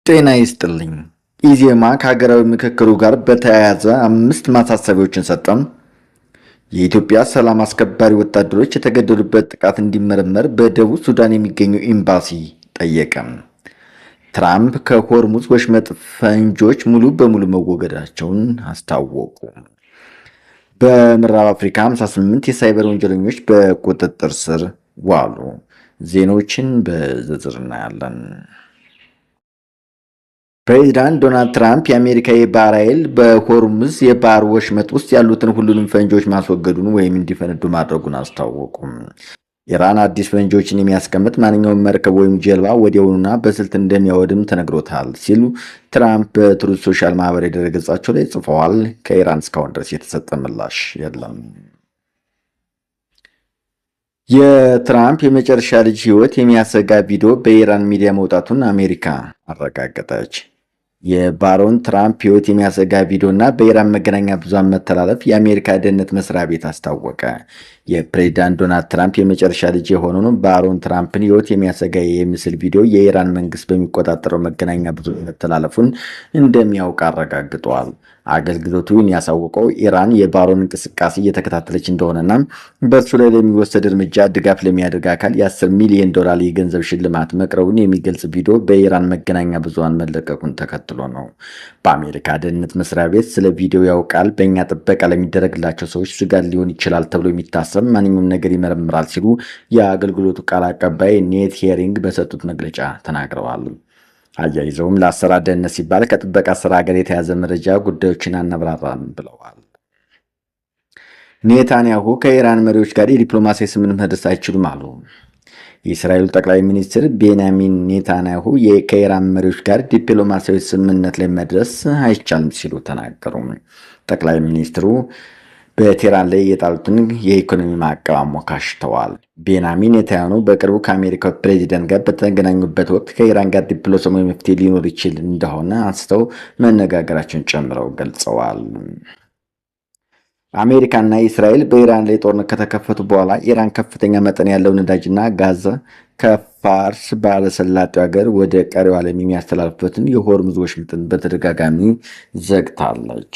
ጤና ይስጥልኝ። ኢዜማ ከሀገራዊ ምክክሩ ጋር በተያያዘ 5 ማሳሰቢያዎችን ሰጠም። የኢትዮጵያ ሰላም አስከባሪ ወታደሮች የተገደሉበት ጥቃት እንዲመረመር በደቡብ ሱዳን የሚገኘው ኤምባሲ ጠየቀም። ትራምፕ ከሆርሙዝ ወሽመጥ ፈንጆች ሙሉ በሙሉ መወገዳቸውን አስታወቁ። በምዕራብ አፍሪካ 58 የሳይበር ወንጀለኞች በቁጥጥር ስር ዋሉ። ዜናዎችን በዝርዝር እናያለን። ፕሬዚዳንት ዶናልድ ትራምፕ የአሜሪካ የባህር ኃይል በሆርሙዝ የባህር ወሽመጥ ውስጥ ያሉትን ሁሉንም ፈንጂዎች ማስወገዱን ወይም እንዲፈነዱ ማድረጉን አስታወቁም። ኢራን አዲስ ፈንጂዎችን የሚያስቀምጥ ማንኛውም መርከብ ወይም ጀልባ ወዲያውኑና በስልት እንደሚያወድም ተነግሮታል ሲሉ ትራምፕ በትሩዝ ሶሻል ማህበራዊ ድረገጻቸው ላይ ጽፈዋል። ከኢራን እስካሁን ድረስ የተሰጠ ምላሽ የለም። የትራምፕ የመጨረሻ ልጅ ህይወት የሚያሰጋ ቪዲዮ በኢራን ሚዲያ መውጣቱን አሜሪካ አረጋገጠች። የባሮን ትራምፕ ህይወት የሚያሰጋ ቪዲዮ እና በኢራን መገናኛ ብዙሃን መተላለፍ የአሜሪካ ደህንነት መስሪያ ቤት አስታወቀ። የፕሬዚዳንት ዶናልድ ትራምፕ የመጨረሻ ልጅ የሆነውን ባሮን ትራምፕን ህይወት የሚያሰጋ የምስል ቪዲዮ የኢራን መንግስት በሚቆጣጠረው መገናኛ ብዙሃን መተላለፉን እንደሚያውቅ አረጋግጧል። አገልግሎቱን ያሳወቀው ኢራን የባሮን እንቅስቃሴ እየተከታተለች እንደሆነና በእርሱ ላይ ለሚወሰድ እርምጃ ድጋፍ ለሚያደርግ አካል የ10 ሚሊዮን ዶላር የገንዘብ ሽልማት መቅረቡን የሚገልጽ ቪዲዮ በኢራን መገናኛ ብዙሃን መለቀቁን ተከትሎ ነው። በአሜሪካ ደህንነት መስሪያ ቤት ስለ ቪዲዮ ያውቃል። በእኛ ጥበቃ ለሚደረግላቸው ሰዎች ስጋት ሊሆን ይችላል ተብሎ የሚታሰብ ማንኛውም ነገር ይመረምራል ሲሉ የአገልግሎቱ ቃል አቀባይ ኔት ሄሪንግ በሰጡት መግለጫ ተናግረዋል። አያይዘውም ለአሰራር ደህንነት ሲባል ከጥበቃ ስራ ጋር የተያዘ መረጃ ጉዳዮችን አናብራራም ብለዋል። ኔታንያሁ ከኢራን መሪዎች ጋር የዲፕሎማሲያዊ ስምምነት መድረስ አይችሉም አሉ። የእስራኤሉ ጠቅላይ ሚኒስትር ቤንያሚን ኔታንያሁ ከኢራን መሪዎች ጋር ዲፕሎማሲያዊ ስምምነት ላይ መድረስ አይቻልም ሲሉ ተናገሩ። ጠቅላይ ሚኒስትሩ በቴህራን ላይ የጣሉትን የኢኮኖሚ ማዕቀብ አሞካሽተዋል። ቤንያሚን ኔታንያሁ በቅርቡ ከአሜሪካው ፕሬዚደንት ጋር በተገናኙበት ወቅት ከኢራን ጋር ዲፕሎማሲያዊ መፍትሄ ሊኖር ይችል እንደሆነ አንስተው መነጋገራቸውን ጨምረው ገልጸዋል። አሜሪካና እስራኤል በኢራን ላይ ጦርነት ከተከፈቱ በኋላ ኢራን ከፍተኛ መጠን ያለው ነዳጅና ጋዝ ከፋርስ ባህረ ሰላጤው ሀገር ወደ ቀሪው ዓለም የሚያስተላልፉበትን የሆርሙዝ ወሽመጥን በተደጋጋሚ ዘግታለች።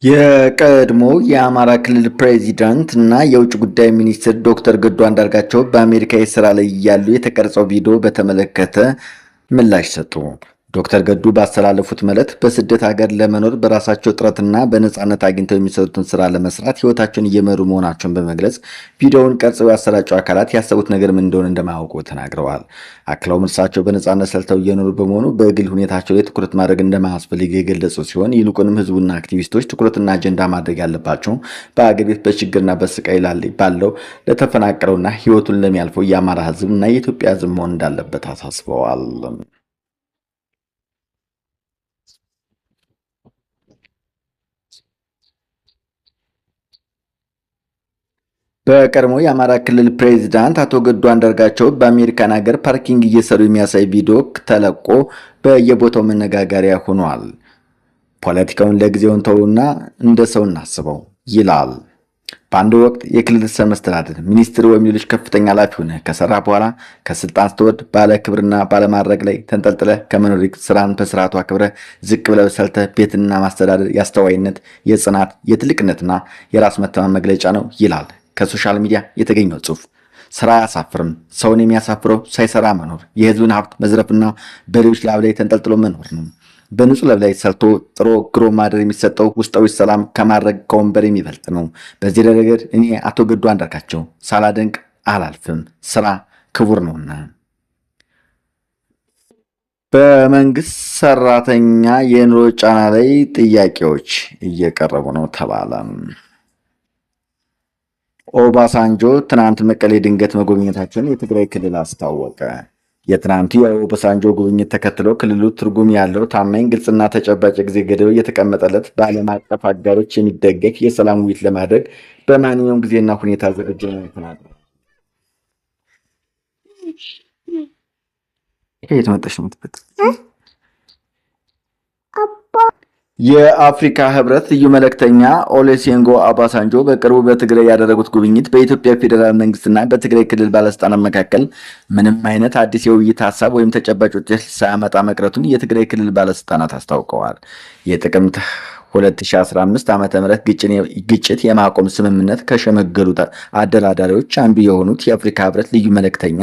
የቀድሞ የአማራ ክልል ፕሬዚዳንት እና የውጭ ጉዳይ ሚኒስትር ዶክተር ገዱ አንዳርጋቸው በአሜሪካ የስራ ላይ እያሉ የተቀረጸው ቪዲዮ በተመለከተ ምላሽ ሰጡ። ዶክተር ገዱ ባስተላለፉት መልእክት በስደት ሀገር ለመኖር በራሳቸው ጥረትና በነፃነት አግኝተው የሚሰሩትን ስራ ለመስራት ህይወታቸውን እየመሩ መሆናቸውን በመግለጽ ቪዲዮውን ቀርጸው ያሰራጩ አካላት ያሰቡት ነገር ምን እንደሆነ እንደማያውቁ ተናግረዋል። አክለውም እርሳቸው በነፃነት ሰልተው እየኖሩ በመሆኑ በግል ሁኔታቸው ላይ ትኩረት ማድረግ እንደማያስፈልግ የገለጹ ሲሆን ይልቁንም ህዝቡና አክቲቪስቶች ትኩረትና አጀንዳ ማድረግ ያለባቸው በአገር ቤት በችግርና በስቃይ ባለው ለተፈናቀለውና ህይወቱን ለሚያልፈው የአማራ ህዝብ እና የኢትዮጵያ ህዝብ መሆን እንዳለበት አሳስበዋል። በቀድሞ የአማራ ክልል ፕሬዚዳንት አቶ ገዱ አንዳርጋቸው በአሜሪካን ሀገር ፓርኪንግ እየሰሩ የሚያሳይ ቪዲዮ ተለቆ በየቦታው መነጋገሪያ ሆኗል። ፖለቲካውን ለጊዜውን ተውና እንደ ሰው እናስበው ይላል። በአንድ ወቅት የክልል ርዕሰ መስተዳድር ሚኒስትር ወይም ሌሎች ከፍተኛ ኃላፊ ሆነህ ከሰራ በኋላ ከስልጣን ስትወርድ ባለ ክብርና ባለማድረግ ላይ ተንጠልጥለህ ከመኖር ስራን በስርዓቱ አክብረህ ዝቅ ብለህ ሰርተህ ቤትና ማስተዳደር የአስተዋይነት፣ የጽናት፣ የትልቅነትና የራስ መተማመን መግለጫ ነው ይላል ከሶሻል ሚዲያ የተገኘው ጽሑፍ። ስራ አያሳፍርም። ሰውን የሚያሳፍረው ሳይሰራ መኖር፣ የህዝብን ሀብት መዝረፍና በሌሎች ላብ ላይ ተንጠልጥሎ መኖር ነው። በንጹህ ላብ ላይ ሰርቶ ጥሮ ግሮ ማደር የሚሰጠው ውስጣዊ ሰላም ከማድረግ ከወንበር የሚበልጥ ነው። በዚህ ረገድ እኔ አቶ ገዱ አንዳርጋቸው ሳላደንቅ አላልፍም። ስራ ክቡር ነውና። በመንግስት ሰራተኛ የኑሮ ጫና ላይ ጥያቄዎች እየቀረቡ ነው ተባለ። ኦባሳንጆ ትናንት መቀሌ ድንገት መጎብኘታቸውን የትግራይ ክልል አስታወቀ። የትናንቱ የኦባሳንጆ ጉብኝት ተከትሎ ክልሉ ትርጉም ያለው ታማኝ፣ ግልጽና ተጨባጭ ጊዜ ገደብ የተቀመጠለት በዓለም አቀፍ አጋሮች የሚደገፍ የሰላም ውይይት ለማድረግ በማንኛውም ጊዜና ሁኔታ ዝግጁ ነው ተናግረዋል። ከየት መጣሽ ነው የምትበጥ የአፍሪካ ህብረት ልዩ መልእክተኛ ኦሉሴጉን ኦባሳንጆ በቅርቡ በትግራይ ያደረጉት ጉብኝት በኢትዮጵያ ፌዴራል መንግስትና በትግራይ ክልል ባለስልጣናት መካከል ምንም አይነት አዲስ የውይይት ሀሳብ ወይም ተጨባጭ ውጤት ሳያመጣ መቅረቱን የትግራይ ክልል ባለስልጣናት አስታውቀዋል። የጥቅምት 2015 ዓ.ም ግጭት የማቆም ስምምነት ከሸመገሉ አደራዳሪዎች አንዱ የሆኑት የአፍሪካ ህብረት ልዩ መልእክተኛ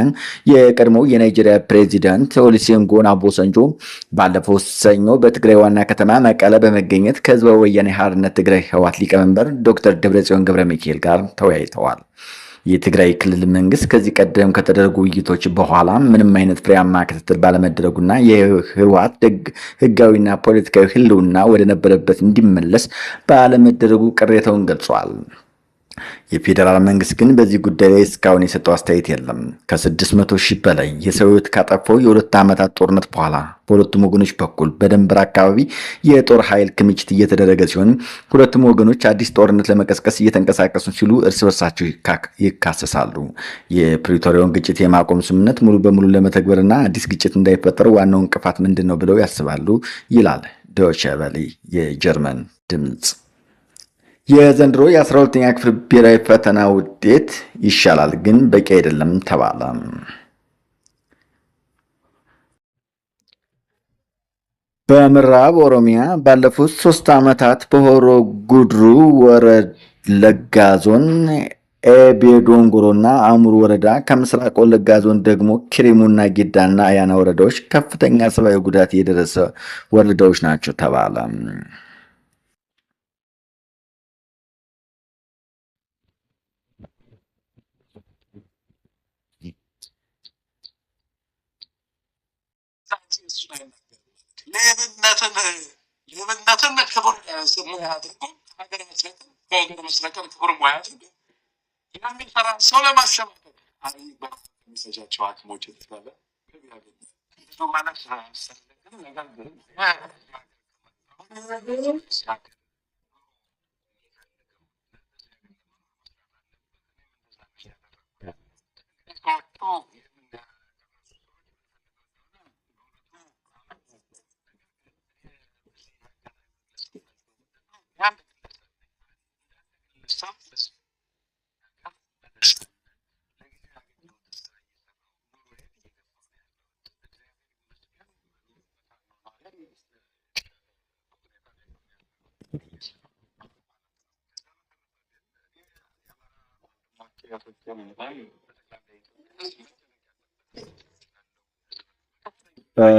የቀድሞው የናይጄሪያ ፕሬዚዳንት ኦሉሴጉን ኦባሳንጆ ባለፈው ሰኞ በትግራይ ዋና ከተማ መቀለ በመገኘት ከህዝባዊ ወያኔ ሓርነት ትግራይ ህወሓት ሊቀመንበር ዶክተር ደብረጽዮን ገብረ ሚካኤል ጋር ተወያይተዋል። የትግራይ ክልል መንግስት ከዚህ ቀደም ከተደረጉ ውይይቶች በኋላ ምንም አይነት ፍሬያማ ክትትል ባለመደረጉና የህወሓት ህጋዊና ፖለቲካዊ ህልውና ወደ ነበረበት እንዲመለስ ባለመደረጉ ቅሬታውን ገልጿል። የፌዴራል መንግስት ግን በዚህ ጉዳይ ላይ እስካሁን የሰጠው አስተያየት የለም። ከ600 ሺህ በላይ የሰው ህይወት ካጠፋው የ2 ዓመታት ጦርነት በኋላ በሁለቱም ወገኖች በኩል በድንበር አካባቢ የጦር ኃይል ክምችት እየተደረገ ሲሆን ሁለቱም ወገኖች አዲስ ጦርነት ለመቀስቀስ እየተንቀሳቀሱ ሲሉ እርስ በርሳቸው ይካሰሳሉ። የፕሪቶሪያውን ግጭት የማቆም ስምምነት ሙሉ በሙሉ ለመተግበርና አዲስ ግጭት እንዳይፈጠር ዋናው እንቅፋት ምንድን ነው ብለው ያስባሉ? ይላል ዶይቼ ቬለ የጀርመን ድምፅ። የዘንድሮ የ12ኛ ክፍል ብሔራዊ ፈተና ውጤት ይሻላል ግን በቂ አይደለም ተባለ። በምዕራብ ኦሮሚያ ባለፉት 3 ዓመታት በሆሮ ጉድሩ ወለጋ ዞን ኤቤ ዶንጎሮና አሙሩ ወረዳ፣ ከምስራቅ ወለጋ ዞን ደግሞ ኪሪሙና ጊዳና አያና ወረዳዎች ከፍተኛ ሰብአዊ ጉዳት የደረሰ ወረዳዎች ናቸው ተባለ። ሌብነትን ክቡር ሙያ አድርጎ ሀገር መስረቅን ከወገር መስረቅን ክቡር ሙያ አድርጎ የሚሰራ ሰው ለማሸማቀቅ የሚፈጃቸው ሐኪሞች የተባለ ብዙ ማለት አያስፈልግም። ነገር ግን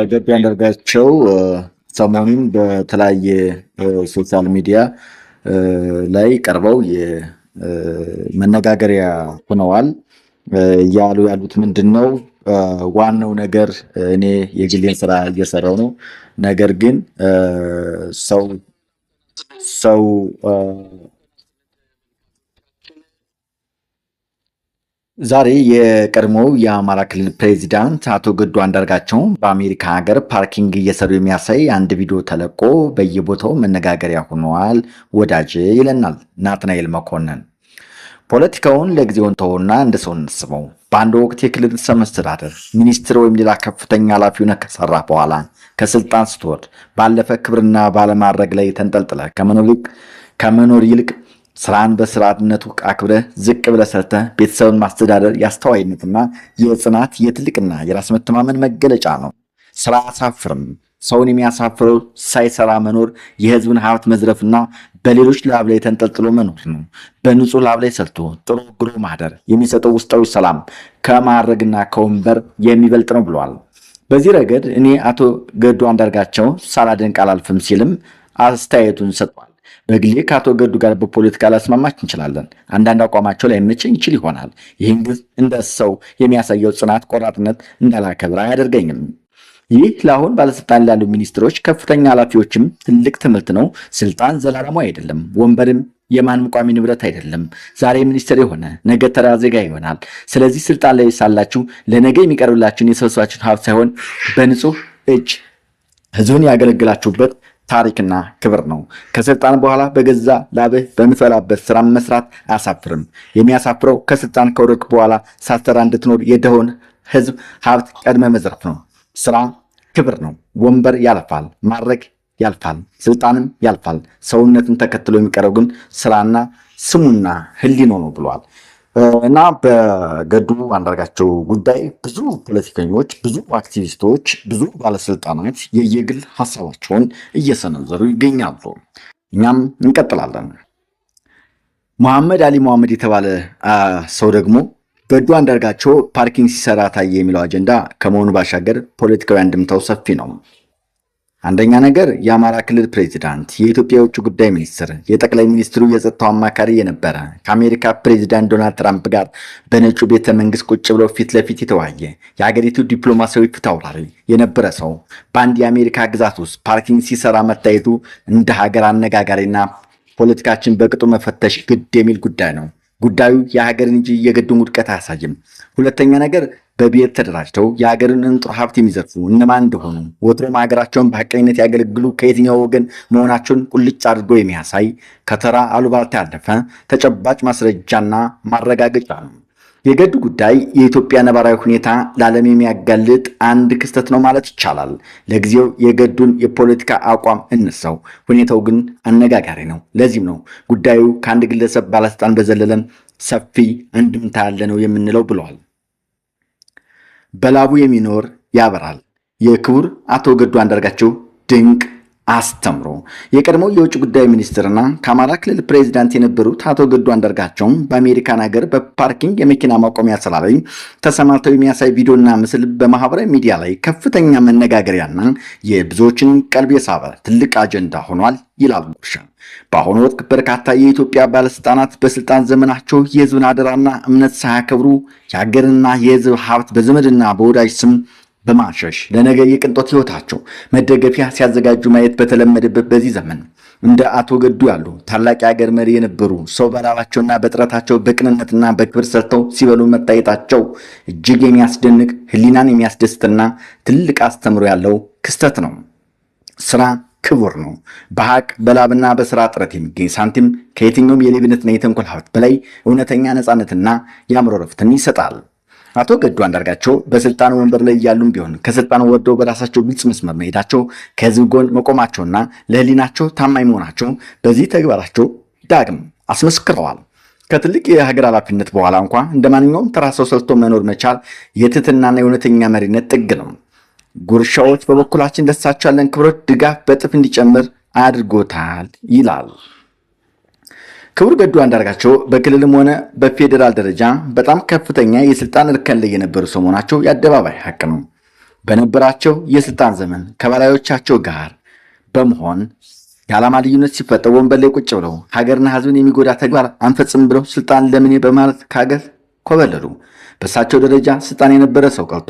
ገቢ አንዳርጋቸው ሰሞኑን በተለያየ ሶሻል ሚዲያ ላይ ቀርበው መነጋገሪያ ሆነዋል። ያሉ ያሉት ምንድነው? ዋናው ነገር እኔ የግሌን ስራ እየሰራው ነው። ነገር ግን ሰው ዛሬ የቀድሞው የአማራ ክልል ፕሬዚዳንት አቶ ገዱ አንዳርጋቸው በአሜሪካ ሀገር ፓርኪንግ እየሰሩ የሚያሳይ አንድ ቪዲዮ ተለቆ በየቦታው መነጋገሪያ ሆነዋል። ወዳጅ ይለናል ናትናኤል መኮንን። ፖለቲካውን ለጊዜው እንተውና እንደ ሰው እንስበው። በአንድ ወቅት የክልል ርዕሰ መስተዳድር ሚኒስትር ወይም ሌላ ከፍተኛ ኃላፊ ሆነህ ከሰራ በኋላ ከስልጣን ስትወርድ ባለፈ ክብርና ባለማድረግ ላይ ተንጠልጥለ ከመኖር ይልቅ ስራን በስርዓትነቱ አክብረህ ዝቅ ብለህ ሰርተህ ቤተሰብን ማስተዳደር የአስተዋይነትና የጽናት የትልቅና የራስ መተማመን መገለጫ ነው። ስራ አሳፍርም። ሰውን የሚያሳፍረው ሳይሰራ መኖር የህዝብን ሀብት መዝረፍና በሌሎች ላብ ላይ ተንጠልጥሎ መኖር ነው። በንጹህ ላብ ላይ ሰርቶ ጥሮ ግሮ ማደር የሚሰጠው ውስጣዊ ሰላም ከማዕረግና ከወንበር የሚበልጥ ነው ብለዋል። በዚህ ረገድ እኔ አቶ ገዱ አንዳርጋቸው ሳላደንቅ አላልፍም ሲልም አስተያየቱን ሰጥቷል። በግሌ ከአቶ ገዱ ጋር በፖለቲካ ላስማማች እንችላለን። አንዳንድ አቋማቸው ላይ መቸኝ ይችል ይሆናል። ይህን ግን እንደ ሰው የሚያሳየው ጽናት፣ ቆራጥነት እንዳላከብር አያደርገኝም። ይህ ለአሁን ባለስልጣን ላሉ ሚኒስትሮች፣ ከፍተኛ ኃላፊዎችም ትልቅ ትምህርት ነው። ስልጣን ዘላለሙ አይደለም። ወንበርም የማንም ቋሚ ንብረት አይደለም። ዛሬ ሚኒስትር የሆነ ነገ ተራ ዜጋ ይሆናል። ስለዚህ ስልጣን ላይ ሳላችሁ ለነገ የሚቀርብላችሁን የሰበሰባችሁን ሀብት ሳይሆን በንጹህ እጅ ህዝብን ያገለግላችሁበት ታሪክና ክብር ነው። ከስልጣን በኋላ በገዛ ላብህ በምትበላበት ስራ መስራት አያሳፍርም። የሚያሳፍረው ከስልጣን ከወረድክ በኋላ ሳትሰራ እንድትኖር የደሆን ህዝብ ሀብት ቀድመ መዝረፍ ነው። ስራ ክብር ነው። ወንበር ያለፋል፣ ማድረግ ያልፋል፣ ስልጣንም ያልፋል። ሰውነትን ተከትሎ የሚቀረው ግን ስራና ስሙና ህሊናው ነው ብሏል። እና በገዱ አንዳርጋቸው ጉዳይ ብዙ ፖለቲከኞች፣ ብዙ አክቲቪስቶች፣ ብዙ ባለስልጣናት የየግል ሀሳባቸውን እየሰነዘሩ ይገኛሉ። እኛም እንቀጥላለን። መሐመድ አሊ መሐመድ የተባለ ሰው ደግሞ ገዱ አንዳርጋቸው ፓርኪንግ ሲሰራ ታየ የሚለው አጀንዳ ከመሆኑ ባሻገር ፖለቲካዊ አንድምታው ሰፊ ነው። አንደኛ ነገር የአማራ ክልል ፕሬዚዳንት፣ የኢትዮጵያ የውጭ ጉዳይ ሚኒስትር፣ የጠቅላይ ሚኒስትሩ የጸጥታው አማካሪ የነበረ ከአሜሪካ ፕሬዚዳንት ዶናልድ ትራምፕ ጋር በነጩ ቤተ መንግስት ቁጭ ብለው ፊት ለፊት የተወያየ የሀገሪቱ ዲፕሎማሲያዊ ፊት አውራሪ የነበረ ሰው በአንድ የአሜሪካ ግዛት ውስጥ ፓርኪንግ ሲሰራ መታየቱ እንደ ሀገር አነጋጋሪና ፖለቲካችን በቅጡ መፈተሽ ግድ የሚል ጉዳይ ነው። ጉዳዩ የሀገርን እንጂ የገዱን ውድቀት አያሳይም። ሁለተኛ ነገር በብሔር ተደራጅተው የሀገርን እንጥሮ ሀብት የሚዘርፉ እነማን እንደሆኑ ወትሮም ሀገራቸውን በሐቀኝነት ያገለግሉ ከየትኛው ወገን መሆናቸውን ቁልጭ አድርጎ የሚያሳይ ከተራ አሉባልታ ያለፈ ተጨባጭ ማስረጃና ማረጋገጫ ነው። የገዱ ጉዳይ የኢትዮጵያ ነባራዊ ሁኔታ ለዓለም የሚያጋልጥ አንድ ክስተት ነው ማለት ይቻላል። ለጊዜው የገዱን የፖለቲካ አቋም እንሰው፣ ሁኔታው ግን አነጋጋሪ ነው። ለዚህም ነው ጉዳዩ ከአንድ ግለሰብ ባለስልጣን በዘለለም ሰፊ አንድምታ ያለ ነው የምንለው ብለዋል። በላቡ የሚኖር ያበራል። የክቡር አቶ ገዱ አንዳርጋቸው ድንቅ አስተምሮ የቀድሞው የውጭ ጉዳይ ሚኒስትርና ከአማራ ክልል ፕሬዚዳንት የነበሩት አቶ ገዱ አንዳርጋቸውም በአሜሪካን ሀገር በፓርኪንግ የመኪና ማቆሚያ ስራ ላይ ተሰማርተው የሚያሳይ ቪዲዮና ምስል በማህበራዊ ሚዲያ ላይ ከፍተኛ መነጋገሪያና የብዙዎችን ቀልብ የሳበ ትልቅ አጀንዳ ሆኗል ይላሉ ጉርሻ። በአሁኑ ወቅት በርካታ የኢትዮጵያ ባለስልጣናት በስልጣን ዘመናቸው የህዝብን አደራና እምነት ሳያከብሩ የሀገርና የህዝብ ሀብት በዘመድና በወዳጅ ስም በማሸሽ ለነገ የቅንጦት ህይወታቸው መደገፊያ ሲያዘጋጁ ማየት በተለመደበት በዚህ ዘመን እንደ አቶ ገዱ ያሉ ታላቅ የሀገር መሪ የነበሩ ሰው በላባቸውና በጥረታቸው በቅንነትና በክብር ሰርተው ሲበሉ መታየታቸው እጅግ የሚያስደንቅ ህሊናን የሚያስደስትና ትልቅ አስተምሮ ያለው ክስተት ነው። ስራ ክቡር ነው። በሀቅ በላብና በስራ ጥረት የሚገኝ ሳንቲም ከየትኛውም የሌብነትና የተንኮል ሀብት በላይ እውነተኛ ነፃነትና የአእምሮ ረፍትን ይሰጣል። አቶ ገዱ አንዳርጋቸው በስልጣን ወንበር ላይ እያሉም ቢሆን ከስልጣን ወርደው በራሳቸው ግልጽ መስመር መሄዳቸው፣ ከህዝብ ጎን መቆማቸውና ለህሊናቸው ታማኝ መሆናቸው በዚህ ተግባራቸው ዳግም አስመስክረዋል። ከትልቅ የሀገር ኃላፊነት በኋላ እንኳ እንደ ማንኛውም ተራ ሰው ሰርቶ መኖር መቻል የትህትናና የእውነተኛ መሪነት ጥግ ነው። ጉርሻዎች በበኩላችን ለሳቸው ያለን ክብሮት ድጋፍ በጥፍ እንዲጨምር አድርጎታል ይላል። ክቡር ገዱ አንዳርጋቸው በክልልም ሆነ በፌዴራል ደረጃ በጣም ከፍተኛ የስልጣን እርከን ላይ የነበሩ ሰው መሆናቸው የአደባባይ ሀቅ ነው። በነበራቸው የስልጣን ዘመን ከባላዮቻቸው ጋር በመሆን የዓላማ ልዩነት ሲፈጠር ወንበር ላይ ቁጭ ብለው ሀገርና ህዝብን የሚጎዳ ተግባር አንፈጽም ብለው ስልጣን ለምኔ በማለት ከሀገር ኮበለሉ። በእሳቸው ደረጃ ስልጣን የነበረ ሰው ቀርቶ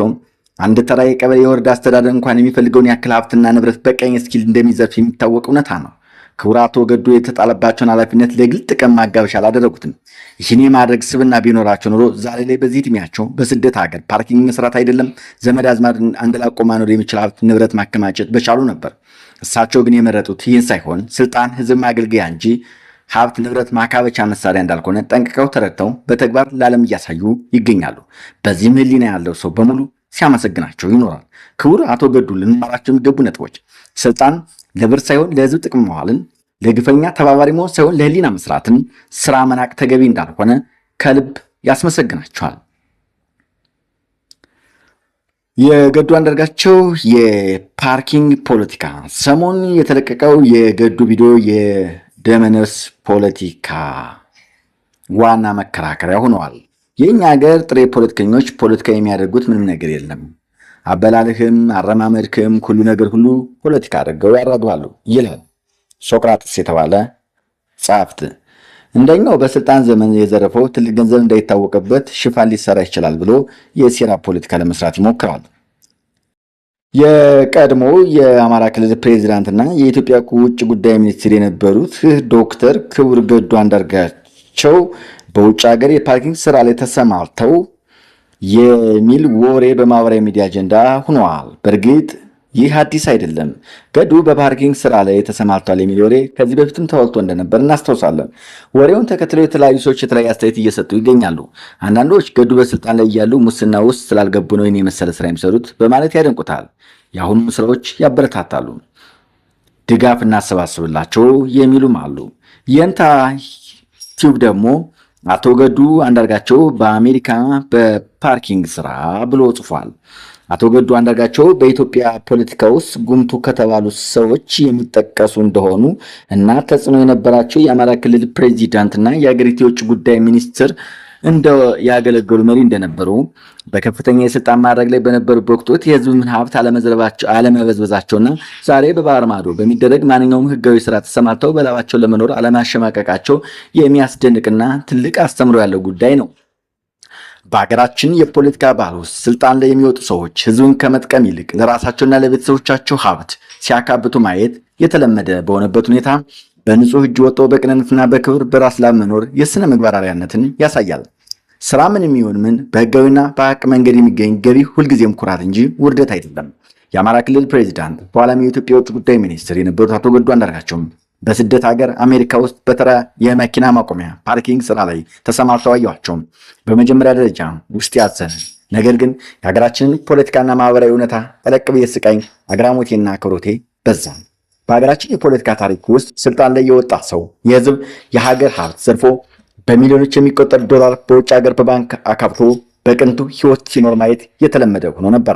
አንድ ተራ የቀበሌ የወረዳ አስተዳደር እንኳን የሚፈልገውን ያክል ሀብትና ንብረት በቀኝ እስኪል እንደሚዘርፍ የሚታወቅ እውነታ ነው። ክቡር አቶ ገዱ የተጣለባቸውን ኃላፊነት ለግል ጥቅም ማጋበሻ አላደረጉትም። ይህን የማድረግ ስብና ቢኖራቸው ኖሮ ዛሬ ላይ በዚህ ዕድሜያቸው በስደት ሀገር ፓርኪንግ መስራት አይደለም ዘመድ አዝማድ አንደላቆ ማኖር የሚችል ሀብት ንብረት ማከማቸት በቻሉ ነበር። እሳቸው ግን የመረጡት ይህን ሳይሆን ስልጣን ህዝብ ማገልገያ እንጂ ሀብት ንብረት ማካበቻ መሳሪያ እንዳልሆነ ጠንቅቀው ተረድተው በተግባር ለዓለም እያሳዩ ይገኛሉ። በዚህም ህሊና ያለው ሰው በሙሉ ሲያመሰግናቸው ይኖራል። ክቡር አቶ ገዱ ልንማራቸው የሚገቡ ነጥቦች ስልጣን ለብር ሳይሆን ለህዝብ ጥቅም መዋልን፣ ለግፈኛ ተባባሪ መሆን ሳይሆን ለህሊና መስራትን፣ ስራ መናቅ ተገቢ እንዳልሆነ ከልብ ያስመሰግናቸዋል። የገዱ አንዳርጋቸው የፓርኪንግ ፖለቲካ ሰሞኑን የተለቀቀው የገዱ ቪዲዮ የደመነፍስ ፖለቲካ ዋና መከራከሪያ ሆነዋል። የእኛ ሀገር ጥሬ ፖለቲከኞች ፖለቲካ የሚያደርጉት ምንም ነገር የለም፣ አበላልህም አረማመድክም ሁሉ ነገር ሁሉ ፖለቲካ አድርገው ያራዱሃሉ ይላል ሶቅራጥስ የተባለ ጸሐፍት። እንደኛው በስልጣን ዘመን የዘረፈው ትልቅ ገንዘብ እንዳይታወቅበት ሽፋን ሊሰራ ይችላል ብሎ የሴራ ፖለቲካ ለመስራት ይሞክራል። የቀድሞ የአማራ ክልል ፕሬዚዳንትና የኢትዮጵያ ውጭ ጉዳይ ሚኒስትር የነበሩት ዶክተር ክቡር ገዱ አንዳርጋቸው በውጭ ሀገር የፓርኪንግ ስራ ላይ ተሰማርተው የሚል ወሬ በማህበራዊ ሚዲያ አጀንዳ ሆነዋል። በእርግጥ ይህ አዲስ አይደለም። ገዱ በፓርኪንግ ስራ ላይ ተሰማርቷል የሚል ወሬ ከዚህ በፊትም ተወልቶ እንደነበር እናስታውሳለን። ወሬውን ተከትለው የተለያዩ ሰዎች የተለያዩ አስተያየት እየሰጡ ይገኛሉ። አንዳንዶች ገዱ በስልጣን ላይ እያሉ ሙስና ውስጥ ስላልገቡ ነው የመሰለ ስራ የሚሰሩት በማለት ያደንቁታል። የአሁኑ ስራዎች ያበረታታሉ። ድጋፍ እናሰባስብላቸው የሚሉም አሉ። የንታ ቲዩብ ደግሞ አቶ ገዱ አንዳርጋቸው በአሜሪካ በፓርኪንግ ስራ ብሎ ጽፏል። አቶ ገዱ አንዳርጋቸው በኢትዮጵያ ፖለቲካ ውስጥ ጉምቱ ከተባሉ ሰዎች የሚጠቀሱ እንደሆኑ እና ተጽዕኖ የነበራቸው የአማራ ክልል ፕሬዚዳንትና የአገሪቱ የውጭ ጉዳይ ሚኒስትር ያገለገሉ መሪ እንደነበሩ በከፍተኛ የስልጣን ማዕረግ ላይ በነበሩበት ወቅት የህዝብን ሀብት አለመበዝበዛቸውና ዛሬ በባህር ማዶ በሚደረግ ማንኛውም ህጋዊ ስራ ተሰማርተው በላባቸው ለመኖር አለማሸማቀቃቸው የሚያስደንቅና ትልቅ አስተምሮ ያለው ጉዳይ ነው። በሀገራችን የፖለቲካ ባህል ውስጥ ስልጣን ላይ የሚወጡ ሰዎች ህዝብን ከመጥቀም ይልቅ ለራሳቸውና ለቤተሰቦቻቸው ሀብት ሲያካብቱ ማየት የተለመደ በሆነበት ሁኔታ በንጹህ እጅ ወጥቶ በቅንነትና በክብር በራስ ላይ መኖር የስነ ምግባር አርአያነትን ያሳያል። ስራ ምን የሚሆን ምን በህጋዊና በሀቅ መንገድ የሚገኝ ገቢ ሁልጊዜም ኩራት እንጂ ውርደት አይደለም። የአማራ ክልል ፕሬዚዳንት በኋላም የኢትዮጵያ የውጭ ጉዳይ ሚኒስትር የነበሩት አቶ ገዱ አንዳርጋቸውም በስደት ሀገር አሜሪካ ውስጥ በተራ የመኪና ማቆሚያ ፓርኪንግ ስራ ላይ ተሰማርተው አየኋቸው። በመጀመሪያ ደረጃ ውስጥ ያዘነ፣ ነገር ግን የሀገራችንን ፖለቲካና ማህበራዊ እውነታ ጠለቅ ብዬ ስቃኝ አግራሞቴና አክብሮቴ በዛ። በሀገራችን የፖለቲካ ታሪክ ውስጥ ስልጣን ላይ የወጣ ሰው የህዝብ የሀገር ሀብት ዘርፎ በሚሊዮኖች የሚቆጠር ዶላር በውጭ ሀገር በባንክ አካብቶ በቅንጡ ህይወት ሲኖር ማየት የተለመደ ሆኖ ነበር።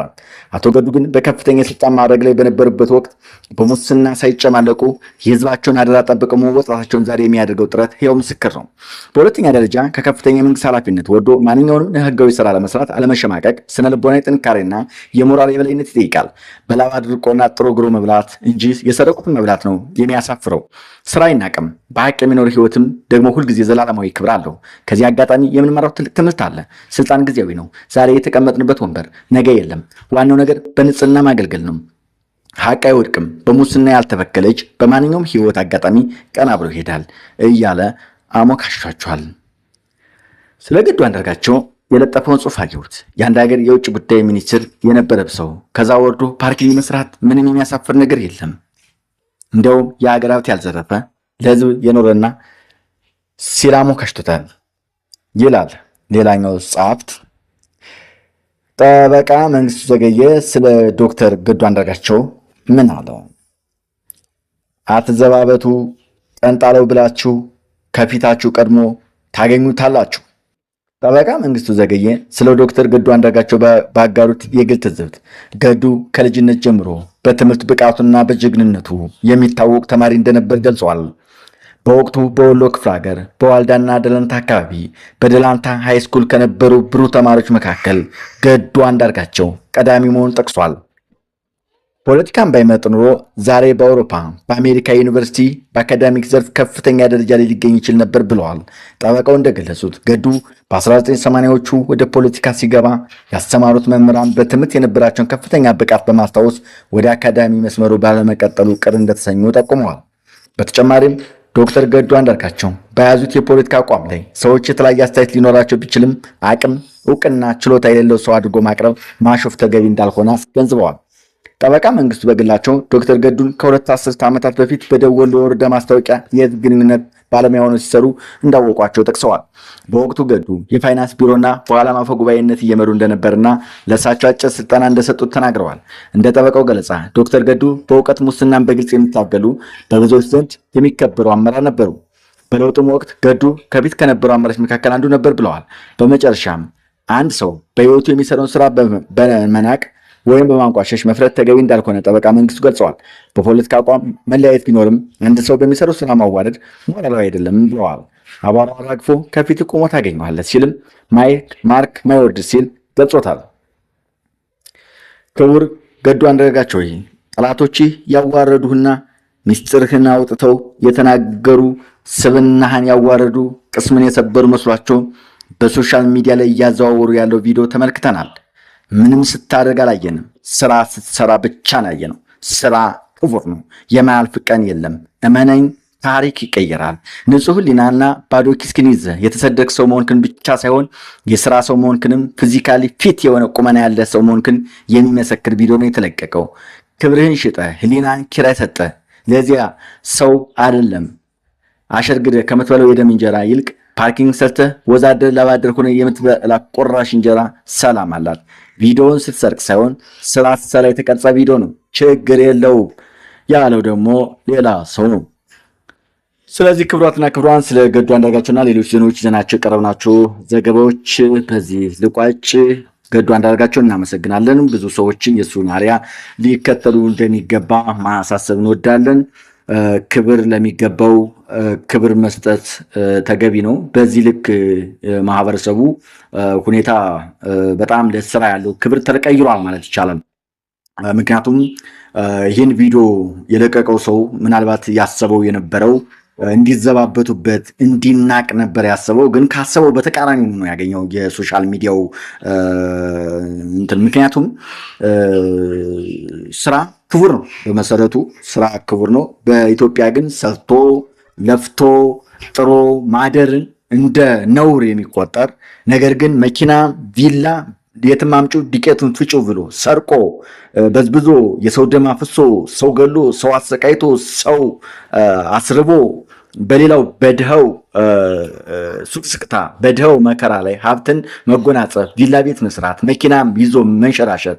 አቶ ገዱ ግን በከፍተኛ የስልጣን ማዕረግ ላይ በነበሩበት ወቅት በሙስና ሳይጨማለቁ የህዝባቸውን አደራ ጠብቀው መወጣታቸውን ዛሬ የሚያደርገው ጥረት ሕያው ምስክር ነው። በሁለተኛ ደረጃ ከከፍተኛ የመንግስት ኃላፊነት ወርዶ ማንኛውንም ህጋዊ ስራ ለመስራት አለመሸማቀቅ ስነ ልቦናዊ ጥንካሬና የሞራል የበላይነት ይጠይቃል። በላብ አድርቆና ጥሮ ግሮ መብላት እንጂ የሰረቁትን መብላት ነው የሚያሳፍረው። ስራ አይናቅም። በሀቅ የሚኖር ህይወትም ደግሞ ሁልጊዜ ዘላለማዊ ክብር አለው። ከዚህ አጋጣሚ የምንማረው ትልቅ ትምህርት አለ። ስልጣን ጊዜያዊ ነው። ዛሬ የተቀመጥንበት ወንበር ነገ የለም። ዋናው ነገር በንጽህና ማገልገል ነው። ሀቅ አይወድቅም። በሙስና ያልተበከለች በማንኛውም ህይወት አጋጣሚ ቀና ብሎ ይሄዳል እያለ አሞካሽቷቸዋል። ስለ ገዱ አንዳርጋቸው የለጠፈውን ጽሑፍ አየሁት። የአንድ ሀገር የውጭ ጉዳይ ሚኒስትር የነበረ ሰው ከዛ ወርዶ ፓርኪንግ መስራት ምንም የሚያሳፍር ነገር የለም። እንደውም የሀገር ሀብት ያልዘረፈ ለህዝብ የኖረና ሲላሞ ከሽቶታል ይላል። ሌላኛው ጸሐፍት ጠበቃ መንግስቱ ዘገየ ስለ ዶክተር ገዱ አንዳርጋቸው ምን አለ? አትዘባበቱ፣ ጠንጣለው ብላችሁ ከፊታችሁ ቀድሞ ታገኙታላችሁ። ጠበቃ መንግስቱ ዘገየ ስለ ዶክተር ገዱ አንዳርጋቸው ባጋሩት የግል ትዝብት ገዱ ከልጅነት ጀምሮ በትምህርት ብቃቱና በጀግንነቱ የሚታወቅ ተማሪ እንደነበር ገልጿል። በወቅቱ በወሎ ክፍለ ሀገር በዋልዳና ደለንታ አካባቢ በደላንታ ሃይስኩል ከነበሩ ብሩህ ተማሪዎች መካከል ገዱ አንዳርጋቸው ቀዳሚ መሆኑን ጠቅሷል። ፖለቲካን ባይመጥ ኑሮ ዛሬ በአውሮፓ በአሜሪካ ዩኒቨርሲቲ በአካዳሚክ ዘርፍ ከፍተኛ ደረጃ ላይ ሊገኝ ይችል ነበር ብለዋል። ጠበቃው እንደገለጹት ገዱ በ1980ዎቹ ወደ ፖለቲካ ሲገባ ያስተማሩት መምህራን በትምህርት የነበራቸውን ከፍተኛ ብቃት በማስታወስ ወደ አካዳሚ መስመሩ ባለመቀጠሉ ቅር እንደተሰኙ ጠቁመዋል። በተጨማሪም ዶክተር ገዱ አንዳርጋቸው በያዙት የፖለቲካ አቋም ላይ ሰዎች የተለያየ አስተያየት ሊኖራቸው ቢችልም አቅም፣ እውቅና፣ ችሎታ የሌለው ሰው አድርጎ ማቅረብ ማሾፍ ተገቢ እንዳልሆነ አስገንዝበዋል። ጠበቃ መንግስቱ በግላቸው ዶክተር ገዱን ከሁለት አስርት ዓመታት በፊት በደቡብ ወሎ ወረዳ ማስታወቂያ የህዝብ ግንኙነት ባለሙያ ሆነው ሲሰሩ እንዳወቋቸው ጠቅሰዋል። በወቅቱ ገዱ የፋይናንስ ቢሮና በኋላም አፈ ጉባኤነት እየመሩ እንደነበርና ለእሳቸው አጭር ስልጠና እንደሰጡት ተናግረዋል። እንደ ጠበቃው ገለጻ ዶክተር ገዱ በእውቀት ሙስናን በግልጽ የሚታገሉ በብዙዎች ዘንድ የሚከበሩ አመራር ነበሩ። በለውጡም ወቅት ገዱ ከፊት ከነበሩ አመራሮች መካከል አንዱ ነበር ብለዋል። በመጨረሻም አንድ ሰው በህይወቱ የሚሰራውን ስራ በመናቅ ወይም በማንቋሸሽ መፍረድ ተገቢ እንዳልሆነ ጠበቃ መንግስቱ ገልጸዋል። በፖለቲካ አቋም መለያየት ቢኖርም አንድ ሰው በሚሰራው ስራ ማዋረድ ሞራላዊ አይደለም ብለዋል። አቧራ አራግፎ ከፊት ቆሞ ታገኘዋለህ ሲልም ማርክ ማይወርድ ሲል ገልጾታል። ክቡር ገዱ አንዳርጋቸው ጠላቶችህ ያዋረዱህና ምስጢርህን አውጥተው የተናገሩ ስብናህን ያዋረዱ ቅስምን የሰበሩ መስሏቸው በሶሻል ሚዲያ ላይ እያዘዋወሩ ያለው ቪዲዮ ተመልክተናል። ምንም ስታደርግ አላየንም። ስራ ስትሰራ ብቻ ነው ያየነው። ስራ ክቡር ነው። የማያልፍ ቀን የለም። እመነኝ፣ ታሪክ ይቀየራል። ንጹህ ሕሊናና ባዶ ኪስክን ይዘህ የተሰደቅ ሰው መሆንክን ብቻ ሳይሆን የስራ ሰው መሆንክንም ፊዚካሊ ፊት የሆነ ቁመና ያለ ሰው መሆንክን የሚመሰክር ቪዲዮ ነው የተለቀቀው። ክብርህን ሽጠ ሕሊናን ኪራይ ሰጠ ለዚያ ሰው አይደለም አሸርግደ ከምትበለው የደም እንጀራ ይልቅ ፓርኪንግ ሰርተህ ወዛደር ለባደር ሆነ የምትበላ ቆራሽ እንጀራ ሰላም አላት። ቪዲዮውን ስትሰርቅ ሳይሆን ስራ ስትሰራ የተቀረጸ ቪዲዮ ነው። ችግር የለውም። ያለው ደግሞ ሌላ ሰው ነው። ስለዚህ ክቡራትና ክቡራን ስለ ገዱ አንዳርጋቸውና ሌሎች ዜናዎች ይዘናቸው የቀረብናቸው ዘገባዎች በዚህ ልቋጭ። ገዱ አንዳርጋቸው እናመሰግናለን። ብዙ ሰዎችን የእሱን አርአያ ሊከተሉ እንደሚገባ ማሳሰብ እንወዳለን። ክብር ለሚገባው ክብር መስጠት ተገቢ ነው። በዚህ ልክ ማህበረሰቡ ሁኔታ በጣም ለስራ ያለው ክብር ተቀይሯል ማለት ይቻላል። ምክንያቱም ይህን ቪዲዮ የለቀቀው ሰው ምናልባት ያሰበው የነበረው እንዲዘባበቱበት እንዲናቅ ነበር ያሰበው፣ ግን ካሰበው በተቃራኒ ነው ያገኘው የሶሻል ሚዲያው እንትን። ምክንያቱም ስራ ክቡር ነው፣ በመሰረቱ ስራ ክቡር ነው። በኢትዮጵያ ግን ሰርቶ ለፍቶ ጥሮ ማደርን እንደ ነውር የሚቆጠር ነገር ግን መኪና፣ ቪላ የትም አምጪ ዱቄቱን ፍጩ ብሎ ሰርቆ በዝብዞ የሰው ደም አፍሶ ሰው ገሎ ሰው አሰቃይቶ ሰው አስርቦ በሌላው በድኸው ሱቅስቅታ በድኸው መከራ ላይ ሀብትን መጎናጸፍ፣ ቪላ ቤት መስራት፣ መኪናም ይዞ መንሸራሸር